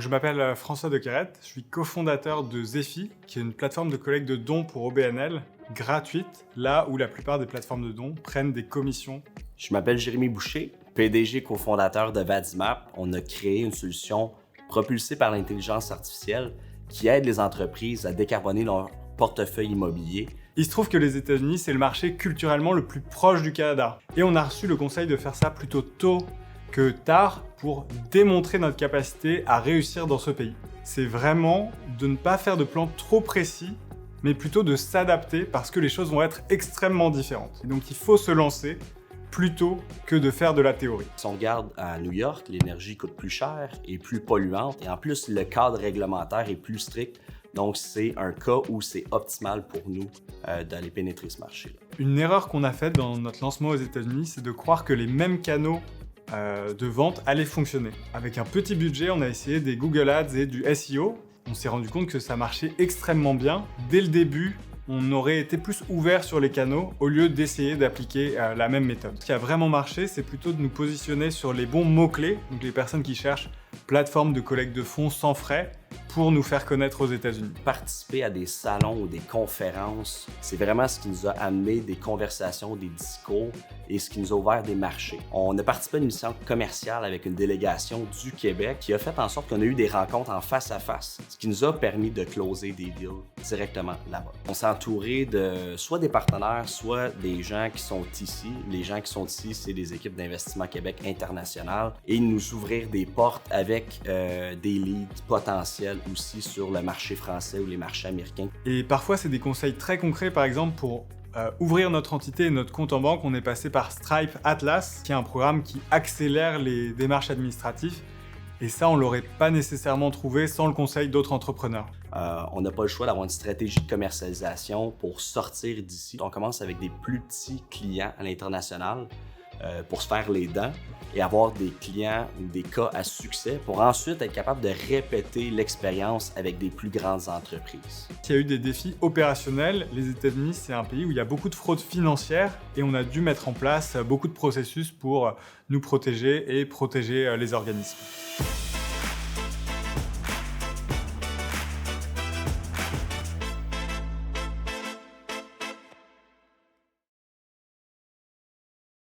Je m'appelle François Dequerette, je suis cofondateur de Zephy, qui est une plateforme de collecte de dons pour OBNL, gratuite, là où la plupart des plateformes de dons prennent des commissions. Je m'appelle Jérémy Boucher, PDG cofondateur de Vadimap. On a créé une solution propulsée par l'intelligence artificielle qui aide les entreprises à décarboner leur portefeuille immobilier. Il se trouve que les États-Unis, c'est le marché culturellement le plus proche du Canada. Et on a reçu le conseil de faire ça plutôt tôt que tard pour démontrer notre capacité à réussir dans ce pays. C'est vraiment de ne pas faire de plan trop précis, mais plutôt de s'adapter parce que les choses vont être extrêmement différentes. Et donc il faut se lancer plutôt que de faire de la théorie. Si on regarde à New York, l'énergie coûte plus cher et plus polluante, et en plus le cadre réglementaire est plus strict. Donc c'est un cas où c'est optimal pour nous d'aller pénétrer ce marché-là. Une erreur qu'on a faite dans notre lancement aux États-Unis, c'est de croire que les mêmes canaux de vente allaient fonctionner. Avec un petit budget, on a essayé des Google Ads et du SEO. On s'est rendu compte que ça marchait extrêmement bien. Dès le début, on aurait été plus ouvert sur les canaux au lieu d'essayer d'appliquer la même méthode. Ce qui a vraiment marché, c'est plutôt de nous positionner sur les bons mots-clés, donc les personnes qui cherchent plateforme de collecte de fonds sans frais pour nous faire connaître aux États-Unis. Participer à des salons ou des conférences, c'est vraiment ce qui nous a amené des conversations, des discours et ce qui nous a ouvert des marchés. On a participé à une mission commerciale avec une délégation du Québec qui a fait en sorte qu'on a eu des rencontres en face à face, ce qui nous a permis de closer des deals directement là-bas. On s'est entouré de soit des partenaires, soit des gens qui sont ici. Les gens qui sont ici, c'est des équipes d'Investissement Québec international et nous ouvrir des portes avec des leads potentiels aussi sur le marché français ou les marchés américains. Et parfois, c'est des conseils très concrets, par exemple, pour ouvrir notre entité et notre compte en banque, on est passé par Stripe Atlas, qui est un programme qui accélère les démarches administratives. Et ça, on ne l'aurait pas nécessairement trouvé sans le conseil d'autres entrepreneurs. On n'a pas le choix d'avoir une stratégie de commercialisation pour sortir d'ici. On commence avec des plus petits clients à l'international pour se faire les dents et avoir des clients ou des cas à succès pour ensuite être capable de répéter l'expérience avec des plus grandes entreprises. Il y a eu des défis opérationnels. Les États-Unis, c'est un pays où il y a beaucoup de fraude financière et on a dû mettre en place beaucoup de processus pour nous protéger et protéger les organismes.